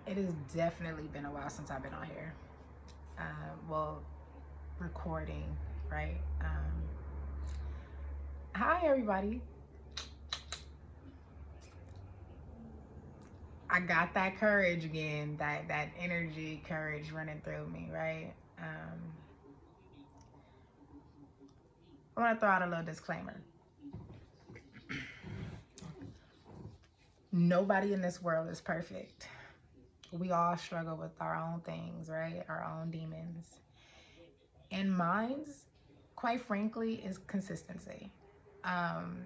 It has definitely been a while since I've been on here. Well, recording, right? Hi, everybody. I got that courage again, that energy, courage running through me, right? I want to throw out a little disclaimer. Nobody in this world is perfect. We all struggle with our own things, right? Our own demons. And mine's, quite frankly, is consistency. Um,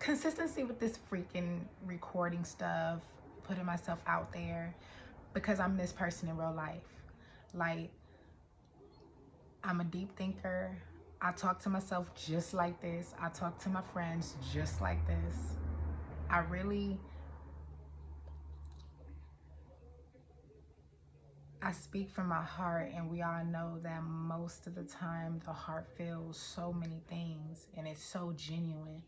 Consistency with this freaking recording stuff, putting myself out there because I'm this person in real life. Like, I'm a deep thinker. I talk to myself just like this. I talk to my friends just like this. I speak from my heart, and we all know that most of the time the heart feels so many things, and it's so genuine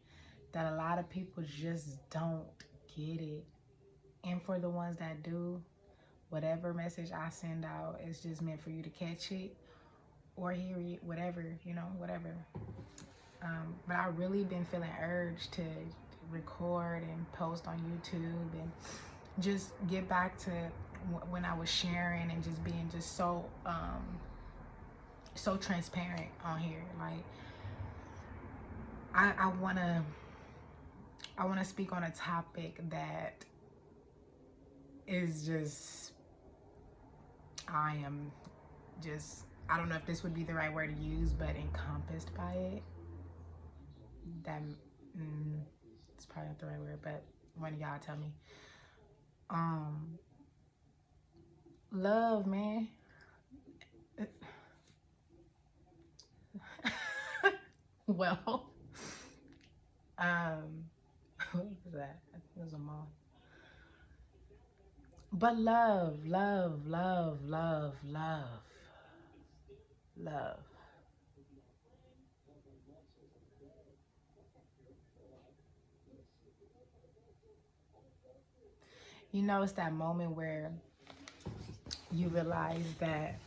that a lot of people just don't get it. And for the ones that do, whatever message I send out is just meant for you to catch it or hear it, whatever, whatever. But I really been feeling urged to record and post on YouTube and just get back to when I was sharing and just being just so transparent on here. Like, I wanna speak on a topic that is just, I am just, I don't know if this would be the right word to use, but encompassed by it. That it's probably not the right word, but one of y'all tell me. Love, man. Well, what was that? I think it was a moth. But love, love, love, love, love, love. You know, it's that moment where you realize that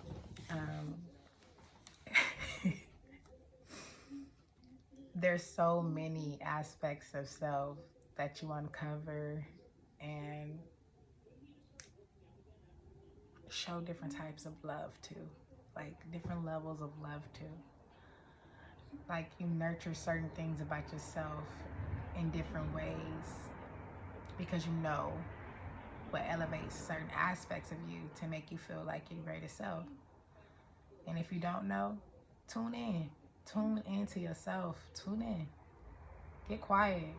there's so many aspects of self that you uncover and show different types of love to, like different levels of love to. Like, you nurture certain things about yourself in different ways because you know what elevates certain aspects of you to make you feel like your greatest self. And if you don't know, tune in. Tune into yourself. Tune in. Get quiet.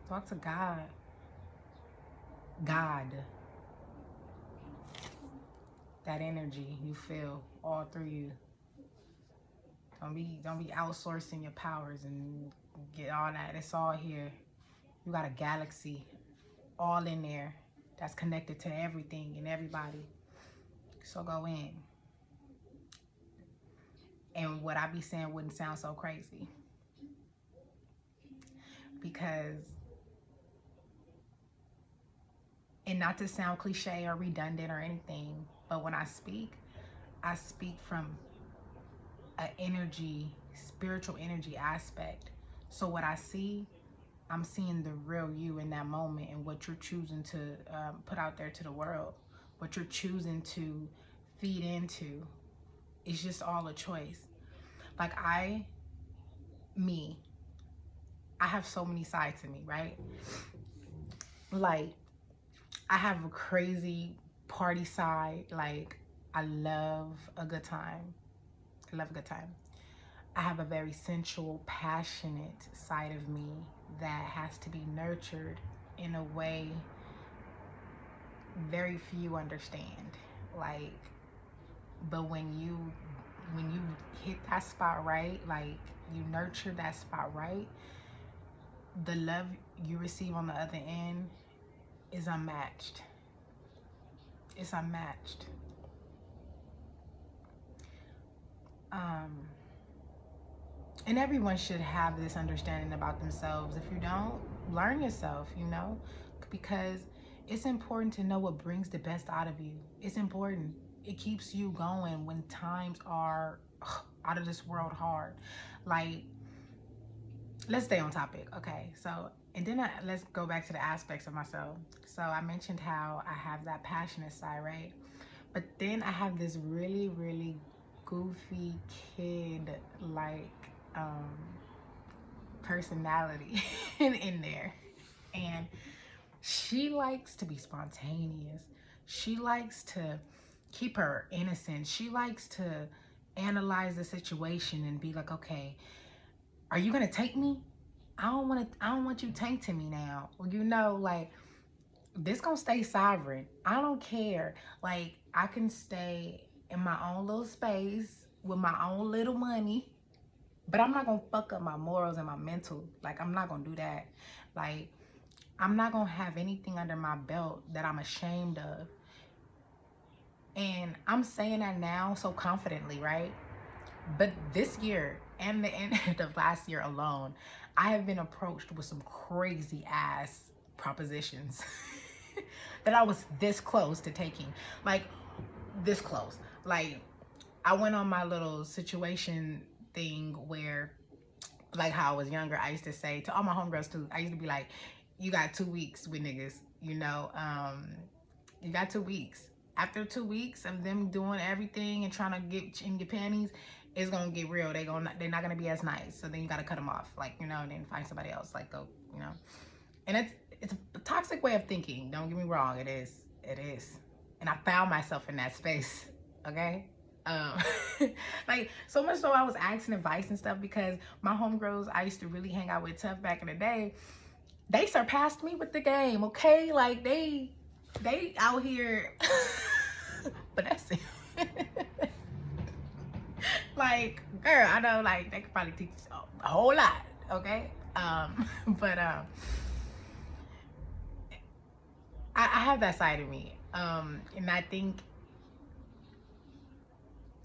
Talk to God. God. That energy you feel all through you. Don't be outsourcing your powers and get all that. It's all here. You got a galaxy all in there that's connected to everything and everybody. So go in. And what I be saying wouldn't sound so crazy. Because, and not to sound cliche or redundant or anything, but when I speak from an energy, spiritual energy aspect. So what I see, I'm seeing the real you in that moment and what you're choosing to put out there to the world, what you're choosing to feed into. It's just all a choice. Like, I have so many sides to me, right? Like, I have a crazy party side. Like, I love a good time. I love a good time. I have a very sensual, passionate side of me that has to be nurtured in a way very few understand. Like, but when you hit that spot right, like you nurture that spot right, the love you receive on the other end is unmatched. It's unmatched. And everyone should have this understanding about themselves. If you don't, learn yourself, because it's important to know what brings the best out of you. It's important. It keeps you going when times are out of this world hard. Like, let's stay on topic. Okay, so and then let's go back to the aspects of myself. So I mentioned how I have that passionate side, right? But then I have this really, really goofy kid like personality in there. And she likes to be spontaneous. She likes to keep her innocence. She likes to analyze the situation and be like, okay, are you gonna take me? I don't want you tainting me now. You know, like, this gonna stay sovereign. I don't care. Like, I can stay in my own little space with my own little money, but I'm not gonna fuck up my morals and my mental. Like, I'm not gonna do that. Like, I'm not gonna have anything under my belt that I'm ashamed of. And I'm saying that now so confidently, right? But this year and the end of last year alone, I have been approached with some crazy ass propositions that I was this close to taking. Like, this close. Like, I went on my little situation thing where, like how I was younger, I used to say to all my homegirls too, I used to be like, you got 2 weeks with niggas, you know, you got 2 weeks. After 2 weeks of them doing everything and trying to get in your panties, it's gonna get real. They're not gonna be as nice. So then you gotta cut them off, like, you know, and then find somebody else, like, go, you know. And it's a toxic way of thinking. Don't get me wrong, it is. And I found myself in that space, okay? Um, like, so much so I was asking advice and stuff because my homegirls I used to really hang out with tough back in the day, they surpassed me with the game, okay? Like, they out here, but that's it. Like, girl, I know, like, they could probably teach a whole lot, okay? But I have that side of me, and I think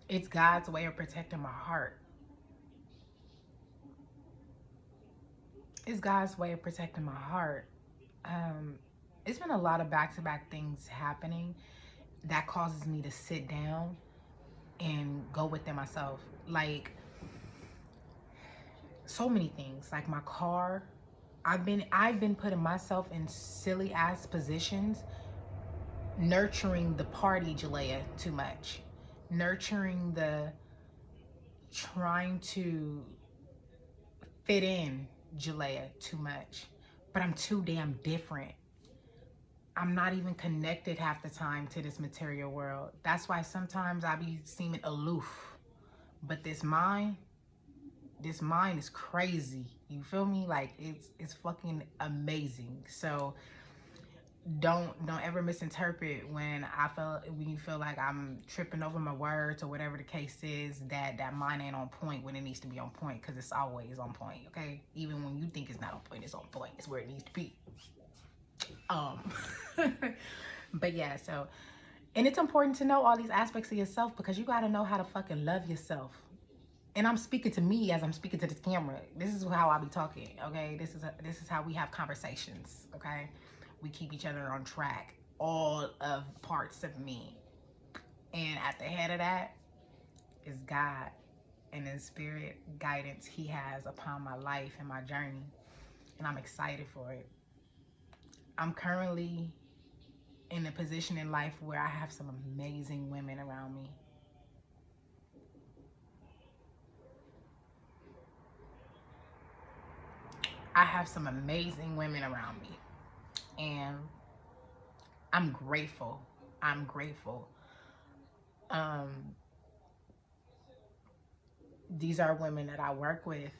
it's God's way of protecting my heart. It's God's way of protecting my heart. It's been a lot of back-to-back things happening that causes me to sit down and go within myself. Like, so many things. Like my car, I've been putting myself in silly ass positions, nurturing the party Jalea too much, nurturing the trying to fit in Jalea too much. But I'm too damn different. I'm not even connected half the time to this material world. That's why sometimes I be seeming aloof. But this mind is crazy. You feel me? Like, it's fucking amazing. So don't ever misinterpret when you feel like I'm tripping over my words or whatever the case is, that mine ain't on point when it needs to be on point, because it's always on point, okay? Even when you think it's not on point, it's on point. It's where it needs to be. But yeah, so, and it's important to know all these aspects of yourself because you got to know how to fucking love yourself. And I'm speaking to me as I'm speaking to this camera. This is how I be talking, okay? This is how we have conversations, okay? We keep each other on track, all of parts of me. And at the head of that is God and the spirit guidance he has upon my life and my journey. And I'm excited for it. I'm currently in a position in life where I have some amazing women around me. I have some amazing women around me. And I'm grateful. These are women that I work with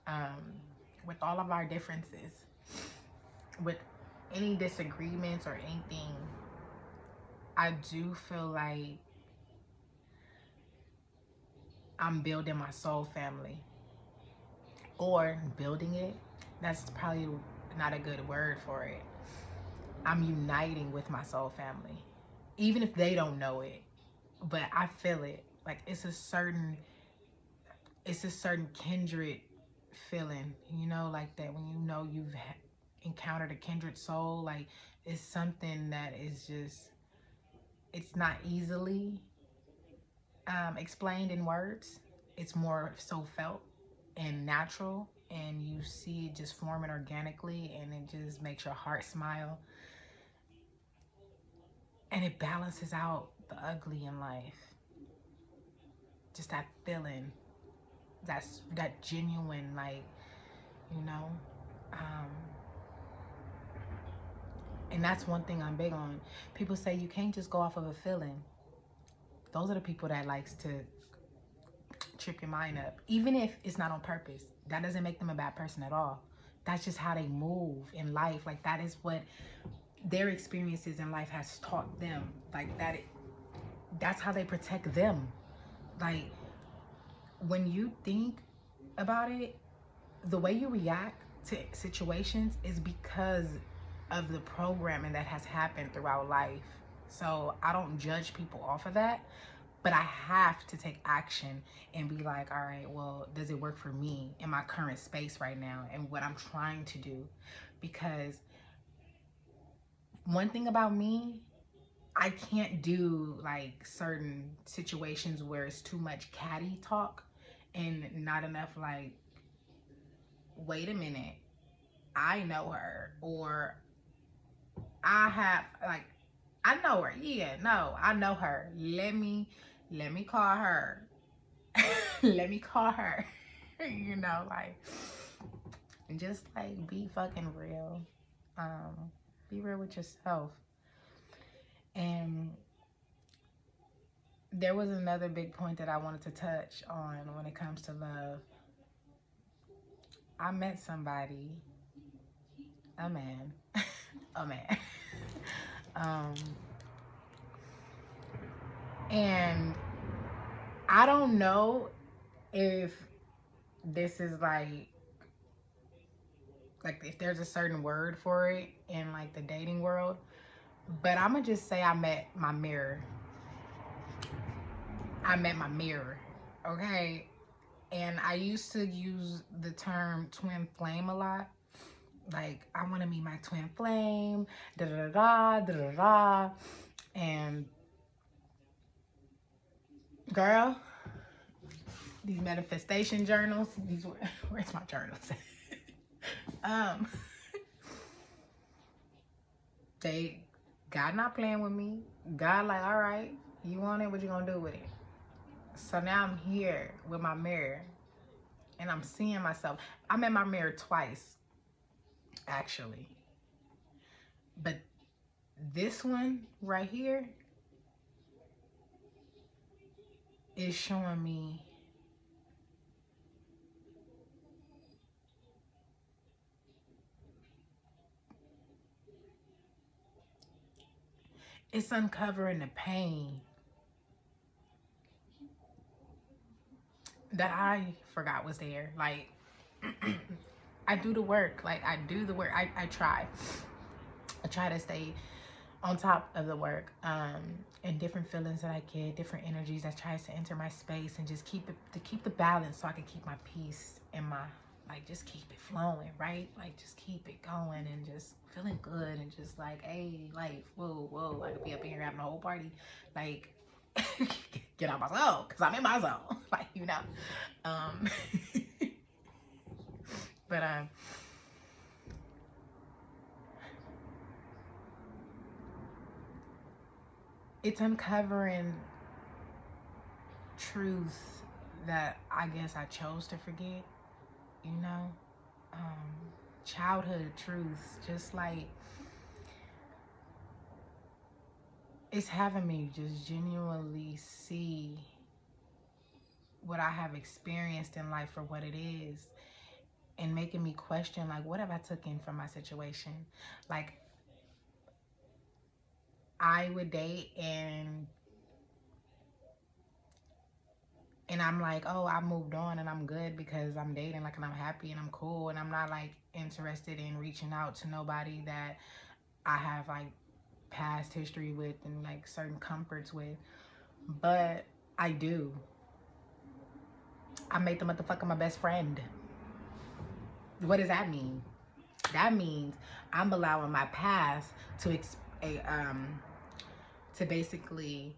all of our differences, with any disagreements or anything. I do feel like I'm building my soul family, or building it. That's probably not a good word for it. I'm uniting with my soul family, even if they don't know it, but I feel it. Like, it's a certain kindred feeling, you know, like that when you know encountered a kindred soul. Like, it's something that is just, it's not easily explained in words. It's more so felt and natural, and you see it just forming organically, and it just makes your heart smile, and it balances out the ugly in life. Just that feeling, that genuine, like, you know. And that's one thing I'm big on. People say you can't just go off of a feeling. Those are the people that likes to trip your mind up, even if it's not on purpose. That doesn't make them a bad person at all. That's just how they move in life. Like, that is what their experiences in life has taught them. Like, that's how they protect them. Like, when you think about it, the way you react to situations is because of the programming that has happened throughout life. So I don't judge people off of that, but I have to take action and be like, all right, well, does it work for me in my current space right now and what I'm trying to do? Because one thing about me, I can't do like certain situations where it's too much catty talk and not enough like, wait a minute, I know her, or I know her. Yeah, no, I know her. Let me call her. Let me call her. You know, like, just like be fucking real. Be real with yourself. And there was another big point that I wanted to touch on when it comes to love. I met somebody, a man, a man. And I don't know if this is like if there's a certain word for it in like the dating world, but I'm gonna just say I met my mirror. I met my mirror, okay? And I used to use the term twin flame a lot. Like, I want to meet my twin flame, da da da da da da. And girl, these manifestation journals, where's my journals? God not playing with me. God like, all right, you want it, what you gonna do with it? So now I'm here with my mirror and I'm seeing myself. I'm in my mirror twice, actually. But this one right here is showing me it's uncovering the pain that I forgot was there. Like, I do the work. Like, I do the work. I try to stay on top of the work, and different feelings that I get, different energies that tries to enter my space, and just keep the balance so I can keep my peace and my, like, just keep it flowing, right? Like, just keep it going and just feeling good and just like, hey, life, whoa, I could be up in here having a whole party. Like, get out my zone, because I'm in my zone. Like, you know. But it's uncovering truth that I guess I chose to forget, you know. Childhood truths, just like, it's having me just genuinely see what I have experienced in life for what it is, and making me question, like, what have I taken from my situation? Like, I would date and I'm like, oh, I moved on and I'm good because I'm dating, like, and I'm happy and I'm cool, and I'm not like interested in reaching out to nobody that I have like past history with and like certain comforts with. But I do. I made the motherfucker my best friend. What does that mean? that means I'm allowing my past to basically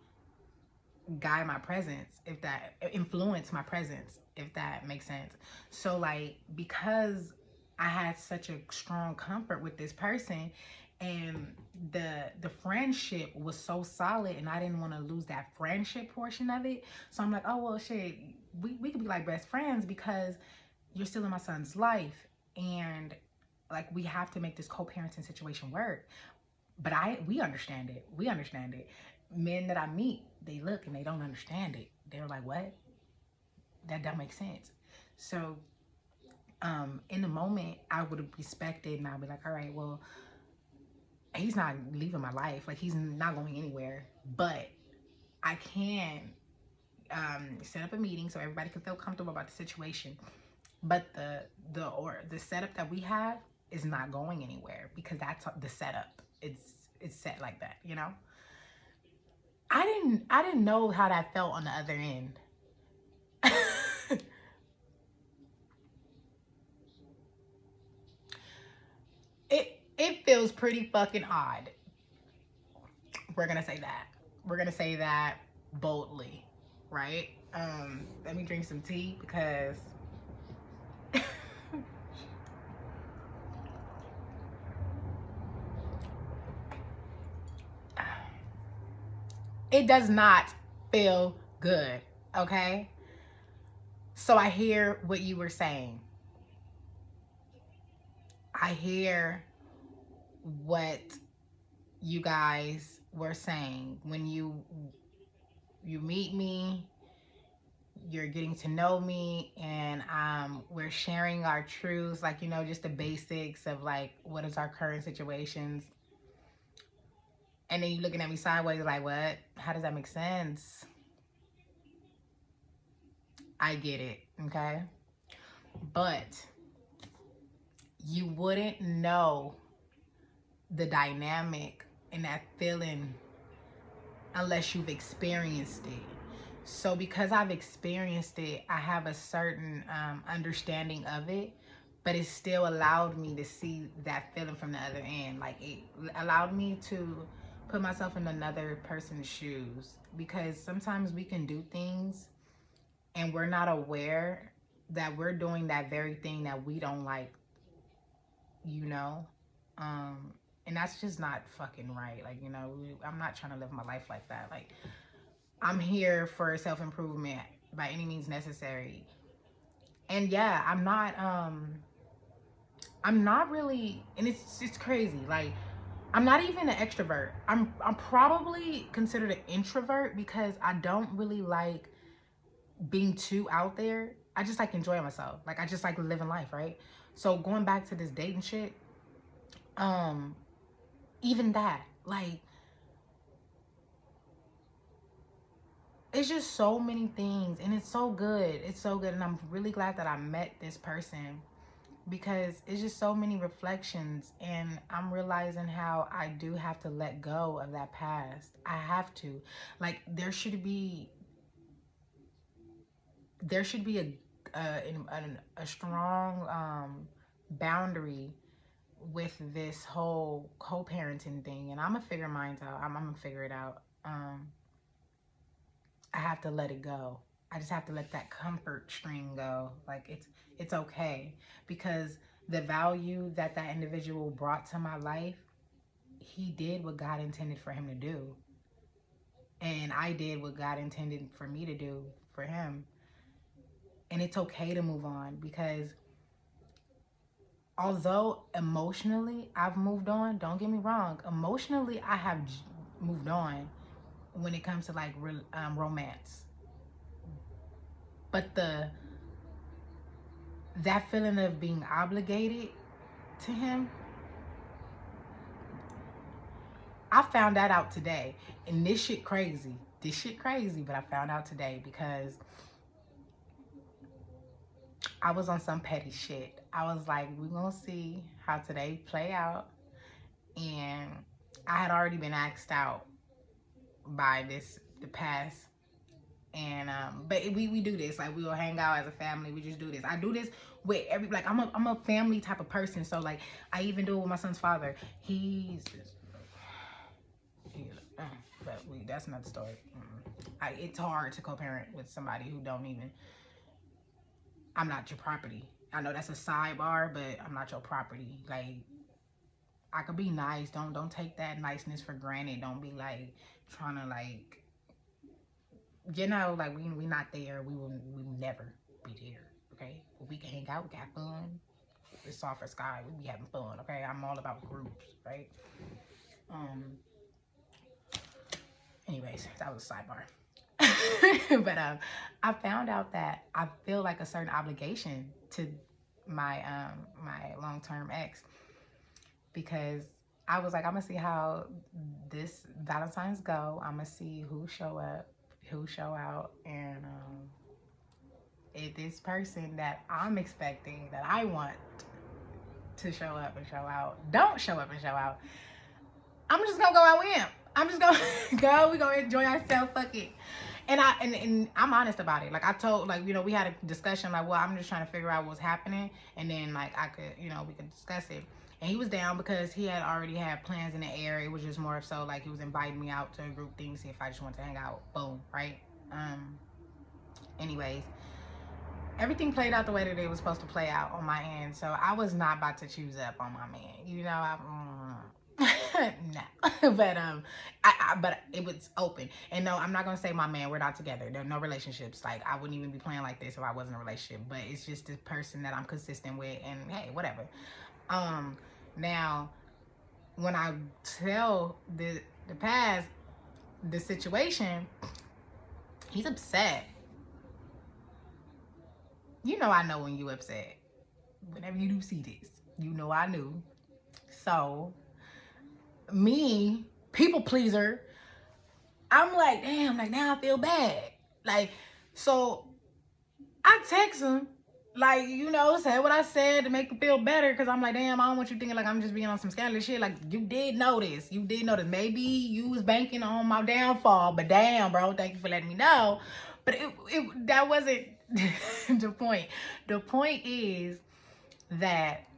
guide my presence, if that influence my presence, if that makes sense. So like, because I had such a strong comfort with this person, and the friendship was so solid, and I didn't want to lose that friendship portion of it. So I'm like, oh well, shit, we could be like best friends because you're still in my son's life, and like we have to make this co-parenting situation work. But we understand it. We understand it. Men that I meet, they look and they don't understand it. They're like, what? That don't make sense. So in the moment, I would respect it, and I'd be like, all right, well, he's not leaving my life. Like, he's not going anywhere. But I can set up a meeting so everybody can feel comfortable about the situation. But the setup that we have is not going anywhere, because that's the setup. It's set like that, you know? I didn't know how that felt on the other end. It feels pretty fucking odd. We're gonna say that. We're gonna say that boldly, right? Let me drink some tea because it does not feel good, okay? So I hear what you were saying. I hear what you guys were saying. When you meet me, you're getting to know me, and we're sharing our truths, like, you know, just the basics of like, what is our current situations. And then you looking at me sideways like, what? How does that make sense? I get it, okay? But you wouldn't know the dynamic and that feeling unless you've experienced it. So because I've experienced it, I have a certain understanding of it, but it still allowed me to see that feeling from the other end. Like, it allowed me to put myself in another person's shoes, because sometimes we can do things and we're not aware that we're doing that very thing that we don't like, you know? And that's just not fucking right. Like, you know, I'm not trying to live my life like that. Like, I'm here for self-improvement by any means necessary. And yeah, I'm not really, and it's crazy. Like, I'm not even an extrovert. I'm probably considered an introvert because I don't really like being too out there. I just like enjoying myself. Like, I just like living life, right? So going back to this dating shit, even that, like, it's just so many things, and it's so good. It's so good, and I'm really glad that I met this person, because it's just so many reflections, and I'm realizing how I do have to let go of that past. I have to. Like, there should be a strong boundary with this whole co-parenting thing, and I'm gonna figure mine out. I'm gonna figure it out. I have to let it go. I just have to let that comfort string go. Like, it's okay, because the value that individual brought to my life, he did what God intended for him to do, and I did what God intended for me to do for him. And it's okay to move on, because although emotionally I've moved on, don't get me wrong, emotionally I have moved on when it comes to like romance. But that feeling of being obligated to him, I found that out today. And this shit crazy, but I found out today because I was on some petty shit. I was like, we're gonna see how today play out. And I had already been asked out by the past. And but we do this, like, we'll hang out as a family. We just do this. I do this with every, like, I'm a family type of person. So like, I even do it with my son's father. He's just, but that's another story. It's hard to co-parent with somebody who don't even, I'm not your property. I know that's a sidebar, but I'm not your property. Like, I could be nice. Don't take that niceness for granted. Don't be like trying to like, you know, like we not there. We will never be there. Okay, but we can hang out. We can have fun. It's soft for sky. We be having fun. Okay, I'm all about groups, right? Anyways, that was a sidebar. But I found out that I feel like a certain obligation to my my long-term ex, because I was like, I'm gonna see how this Valentine's go. I'm gonna see who show up, who show out, and if this person that I'm expecting, that I want to show up and show out, don't show up and show out, I'm just gonna go out with him. I'm just gonna go. We gonna enjoy ourselves. Fuck it. And I'm honest about it. Like, I told, like, you know, we had a discussion. Like, well, I'm just trying to figure out what's happening, and then like I could, you know, we could discuss it. And he was down because he had already had plans in the area. It was just more so like he was inviting me out to a group thing, see if I just wanted to hang out. Boom, right? Anyways, everything played out the way that it was supposed to play out on my end. So I was not about to choose up on my man. You know, no. But it was open. And no, I'm not gonna say my man, we're not together. There are no relationships. Like, I wouldn't even be playing like this if I wasn't in a relationship. But it's just this person that I'm consistent with, and hey, whatever. Now, when I tell the past the situation, he's upset. You know, I know when you upset. Whenever you do see this, you know I knew. So me, people pleaser, I'm like, damn, like, now I feel bad. Like, so I text him, like, you know, say what I said to make him feel better, because I'm like, damn, I don't want you thinking like I'm just being on some scandalous shit. Like, you did notice. Maybe you was banking on my downfall, but damn, bro, thank you for letting me know. But that wasn't the point. The point is that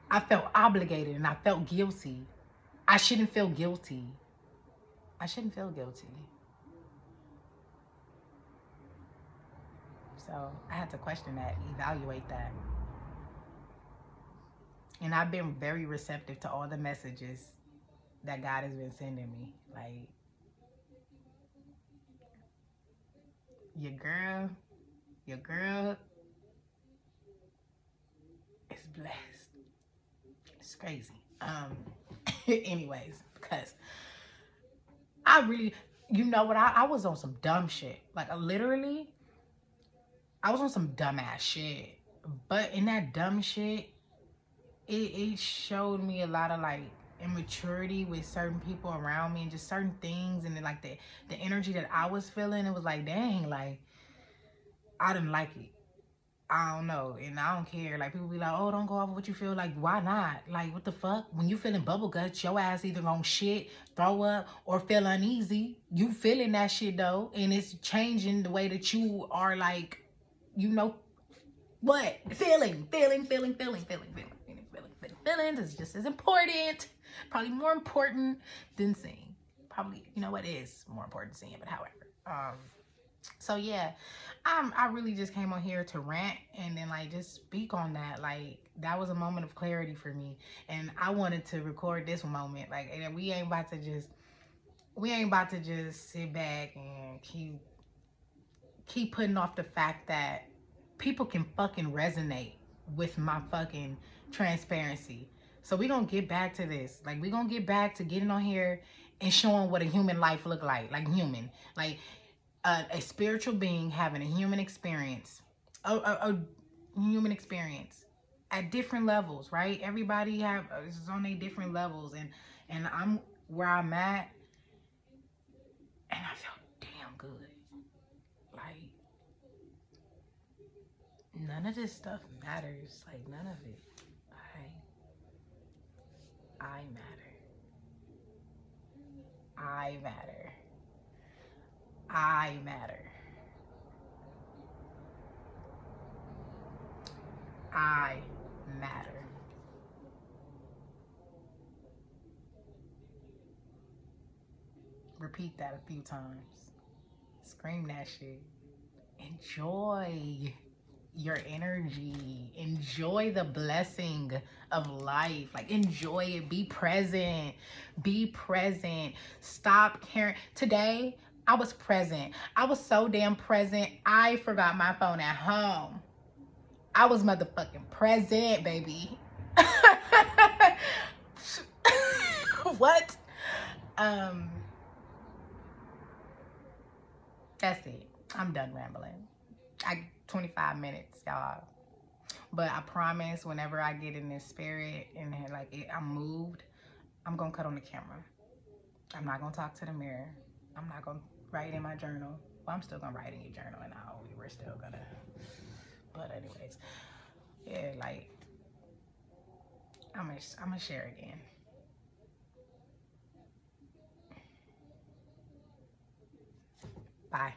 I felt obligated and I felt guilty. I shouldn't feel guilty. I shouldn't feel guilty. So I had to question that, evaluate that. And I've been very receptive to all the messages that God has been sending me. Like, your girl is blessed. It's crazy. Anyways, because I really, you know what, I was on some dumb shit. Like, literally, I was on some dumbass shit. But in that dumb shit, it showed me a lot of like immaturity with certain people around me and just certain things, and then like the energy that I was feeling, it was like, dang, like, I didn't like it. I don't know, and I don't care. Like, people be like, oh, don't go off of what you feel. Like, why not? Like, what the fuck? When you feeling bubble guts, your ass either gonna shit, throw up, or feel uneasy. You feeling that shit though, and it's changing the way that you are, like, you know what? Feelings is just as important, probably more important than seeing. Probably, you know what, is more important than seeing, but however. So yeah, I really just came on here to rant and then like just speak on that. Like, that was a moment of clarity for me, and I wanted to record this moment. Like, and we ain't about to just sit back and keep putting off the fact that people can fucking resonate with my fucking transparency. So we gonna get back to this. Like, we gonna get back to getting on here and showing what a human life look like human, like a spiritual being having a human experience, a human experience at different levels, right? Everybody is on their different levels, and I'm where I'm at, and I felt damn good. Like, none of this stuff matters. Like, none of it. I matter. I matter. I matter. I matter. Repeat that a few times. Scream that shit. Enjoy your energy. Enjoy the blessing of life. Like, enjoy it. Be present. Be present. Stop caring. Today, I was present. I was so damn present. I forgot my phone at home. I was motherfucking present, baby. What? Um, that's it. I'm done rambling. 25 minutes, y'all. But I promise, whenever I get in this spirit and I'm moved, I'm gonna cut on the camera. I'm not gonna talk to the mirror. I'm not gonna write in my journal. Well, I'm still gonna write in your journal, and we're still gonna. But anyways, yeah, like I'm gonna share again. Bye.